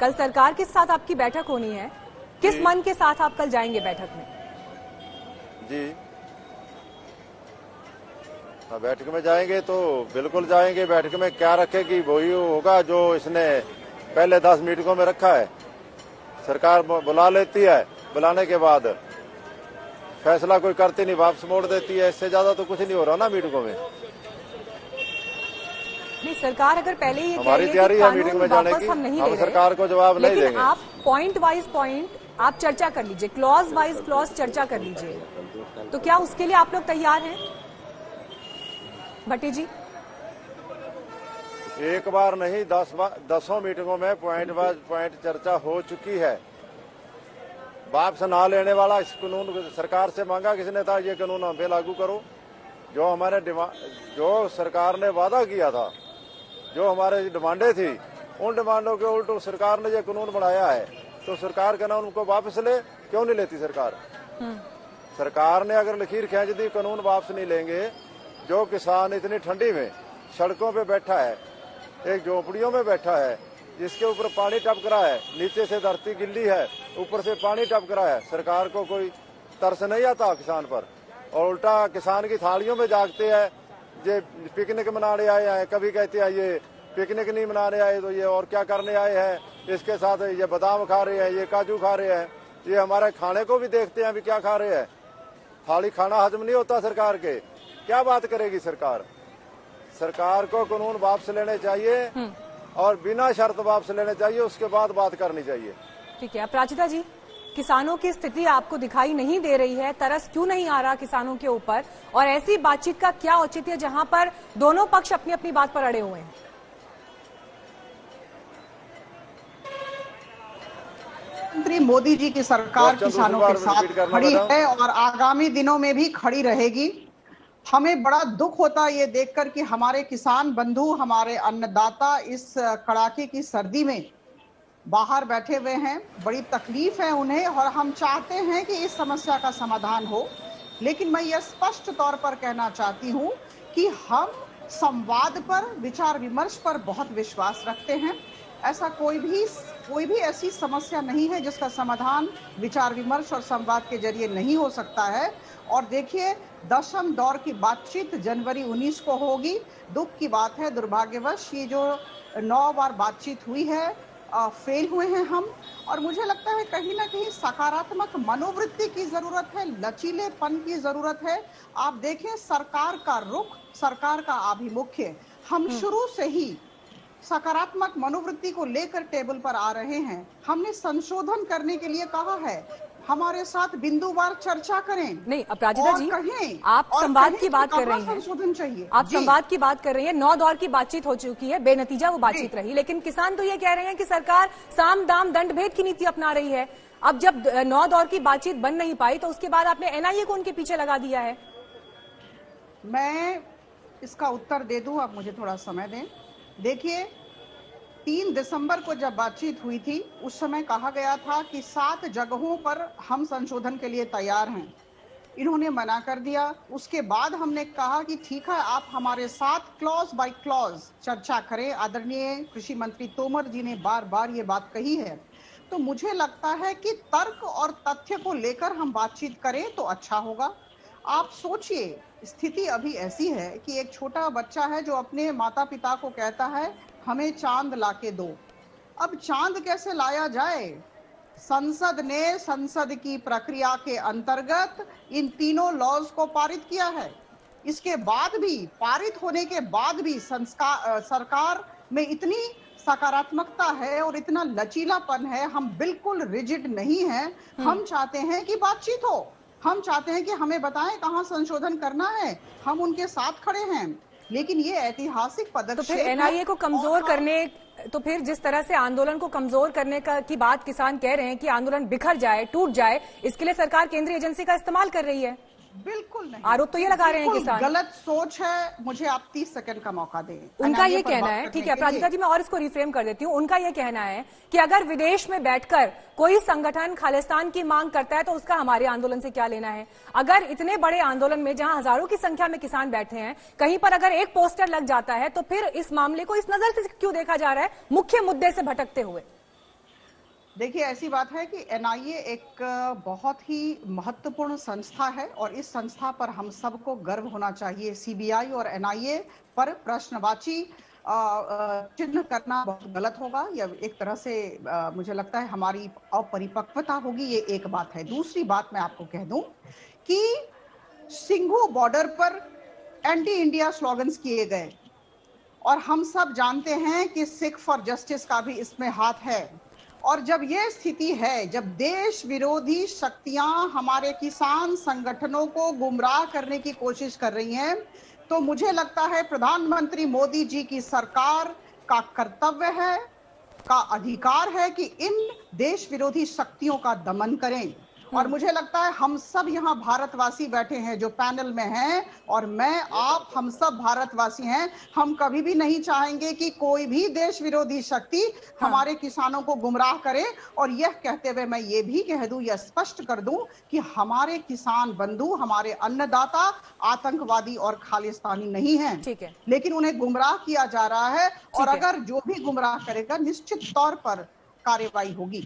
कल सरकार के साथ आपकी बैठक होनी है, किस मन के साथ आप कल जाएंगे बैठक में? जी बैठक में जाएंगे तो बिल्कुल जाएंगे। बैठक में क्या रखेगी वही होगा जो इसने पहले 10 मीटिंगों में रखा है। सरकार बुला लेती है, बुलाने के बाद फैसला कोई करती नहीं, वापस मोड़ देती है। इससे ज्यादा तो कुछ नहीं हो रहा ना मीटिंगों में। नहीं, सरकार अगर पहले ही हमारी तैयारी है मीटिंग में जाने की, हम सरकार को जवाब नहीं देंगे। आप पॉइंट वाइज पॉइंट आप चर्चा कर लीजिए, क्लॉज वाइज क्लॉज चर्चा कर लीजिए, तो क्या उसके लिए आप लोग तैयार हैं भट्टी जी? एक बार नहीं, 10 मीटिंगों में पॉइंट वाइज पॉइंट चर्चा हो चुकी है। वापस ना लेने वाला इस कानून सरकार से मांगा किसने था, ये कानून हम पे लागू करो। जो हमारे जो सरकार ने वादा किया था, जो हमारे डिमांडें थी, उन डिमांडों के उल्ट सरकार ने ये कानून बनाया है। तो सरकार का नाम उनको वापस ले, क्यों नहीं लेती सरकार? सरकार ने अगर लकीर खींच दी, कानून वापस नहीं लेंगे। जो किसान इतनी ठंडी में सड़कों पे बैठा है, एक झोपड़ियों में बैठा है, जिसके ऊपर पानी टपक रहा है, नीचे से धरती गिल्ली है, ऊपर से पानी टपक रहा है, सरकार को कोई तरस नहीं आता किसान पर, और उल्टा किसान की थालियों में जागते हैं। ये पिकनिक मनाने आए हैं, कभी कहते हैं ये पिकनिक नहीं मनाने आए तो ये और क्या करने आए हैं। इसके साथ ये बादाम खा रहे हैं, ये काजू खा रहे हैं, ये हमारे खाने को भी देखते हैं अभी क्या खा रहे हैं। थाली खाना हजम नहीं होता सरकार के, क्या बात करेगी सरकार? सरकार को कानून वापस लेने चाहिए और बिना शर्त वापस लेने चाहिए, उसके बाद बात करनी चाहिए। ठीक है। अपराजिता जी, किसानों की स्थिति आपको दिखाई नहीं दे रही है, तरस क्यों नहीं आ रहा किसानों के ऊपर, और ऐसी बातचीत का क्या औचित्य है जहां पर दोनों पक्ष अपनी अपनी बात पर अड़े हुए हैं? प्रधानमंत्री मोदी जी की सरकार किसानों के साथ खड़ी है और आगामी दिनों में भी खड़ी रहेगी। हमें बड़ा दुख होता है ये देखकर कि हमारे किसान बंधु, हमारे अन्नदाता इस कड़ाके की सर्दी में बाहर बैठे हुए हैं। बड़ी तकलीफ है उन्हें और हम चाहते हैं कि इस समस्या का समाधान हो। लेकिन मैं यह स्पष्ट तौर पर कहना चाहती हूं कि हम संवाद पर, विचार विमर्श पर बहुत विश्वास रखते हैं। ऐसा कोई भी ऐसी समस्या नहीं है जिसका समाधान विचार विमर्श और संवाद के जरिए नहीं हो सकता है। और देखिए, 10वीं दौर की बातचीत जनवरी 19 को होगी। दुख की बात है, दुर्भाग्यवश ये जो 9 बार बातचीत हुई है, फेल हुए हैं हम। और मुझे लगता है कहीं ना कहीं सकारात्मक मनोवृत्ति की जरूरत है, लचीलेपन की जरूरत है। आप देखें सरकार का रुख, सरकार का आभिमुख्य, हम शुरू से ही सकारात्मक मनोवृत्ति को लेकर टेबल पर आ रहे हैं। हमने संशोधन करने के लिए कहा है, हमारे साथ बिंदुवार चर्चा करें। नहीं अपराजिता जी, आप संवाद की बात कर रही हैं, संशोधन चाहिए, आप संवाद की बात कर रही हैं। 9 दौर की बातचीत हो चुकी है, बेनतीजा वो बातचीत रही। लेकिन किसान तो ये कह रहे हैं कि सरकार साम दाम दंड भेद की नीति अपना रही है। अब जब 9 दौर की बातचीत बन नहीं पाई तो उसके बाद आपने एनआईए को उनके पीछे लगा दिया है। मैं इसका उत्तर दे दूं, आप मुझे थोड़ा समय दें। देखिए, 3 दिसंबर को जब बातचीत हुई थी, उस समय कहा गया था कि 7 जगहों पर हम संशोधन के लिए तैयार हैं। इन्होंने मना कर दिया। उसके बाद हमने कहा कि ठीक है, आप हमारे साथ क्लॉज बाय क्लॉज चर्चा करें। आदरणीय कृषि मंत्री तोमर जी ने बार बार ये बात कही है। तो मुझे लगता है कि तर्क और तथ्य को लेकर हम बातचीत करें तो अच्छा होगा। आप सोचिए, स्थिति अभी ऐसी है कि एक छोटा बच्चा है जो अपने माता पिता को कहता है हमें चांद लाके दो। अब चांद कैसे लाया जाए? संसद ने संसद की प्रक्रिया के अंतर्गत इन तीनों लॉज को पारित किया है। इसके बाद भी, पारित होने के बाद भी सरकार में इतनी सकारात्मकता है और इतना लचीलापन है। हम बिल्कुल रिजिड नहीं हैं। हम चाहते हैं कि बातचीत हो, हम चाहते हैं कि हमें बताएं कहां संशोधन करना है, हम उनके साथ खड़े हैं। लेकिन ये ऐतिहासिक पदक्षेप, तो फिर एनआईए को कमजोर करने, तो फिर जिस तरह से आंदोलन को कमजोर करने की बात किसान कह रहे हैं कि आंदोलन बिखर जाए, टूट जाए, इसके लिए सरकार केंद्रीय एजेंसी का इस्तेमाल कर रही है। बिल्कुल नहीं, आरोप तो ये लगा रहे हैं किसान। गलत सोच है। मुझे आप 30 सेकंड का मौका दें। उनका ये कहना है, ठीक है अपराजिता जी, मैं और इसको रिफ्रेम कर देती हूँ। उनका ये कहना है कि अगर विदेश में बैठकर कोई संगठन खालिस्तान की मांग करता है तो उसका हमारे आंदोलन से क्या लेना है। अगर इतने बड़े आंदोलन में जहां हजारों की संख्या में किसान बैठे हैं, कहीं पर अगर एक पोस्टर लग जाता है तो फिर इस मामले को इस नजर से क्यों देखा जा रहा है, मुख्य मुद्दे से भटकते हुए? देखिए, ऐसी बात है कि एनआईए एक बहुत ही महत्वपूर्ण संस्था है और इस संस्था पर हम सबको गर्व होना चाहिए। सीबीआई और एनआईए पर प्रश्नवाची चिन्ह करना बहुत गलत होगा। यह एक तरह से मुझे लगता है हमारी अपरिपक्वता होगी। ये एक बात है। दूसरी बात मैं आपको कह दूं कि सिंघू बॉर्डर पर एंटी इंडिया स्लोगन्स किए गए और हम सब जानते हैं कि सिख फॉर जस्टिस का भी इसमें हाथ है। और जब यह स्थिति है, जब देश विरोधी शक्तियां हमारे किसान संगठनों को गुमराह करने की कोशिश कर रही हैं, तो मुझे लगता है प्रधानमंत्री मोदी जी की सरकार का कर्तव्य है, का अधिकार है कि इन देश विरोधी शक्तियों का दमन करें। और मुझे लगता है हम सब यहाँ भारतवासी बैठे हैं जो पैनल में हैं, और मैं, आप, हम सब भारतवासी हैं। हम कभी भी नहीं चाहेंगे कि कोई भी देश विरोधी शक्ति हमारे किसानों को गुमराह करे। और यह कहते हुए मैं ये भी कह दूं, यह स्पष्ट कर दूं कि हमारे किसान बंधु, हमारे अन्नदाता आतंकवादी और खालिस्तानी नहीं हैं, ठीक है, लेकिन उन्हें गुमराह किया जा रहा है। और अगर जो भी गुमराह करेगा निश्चित तौर पर कार्रवाई होगी।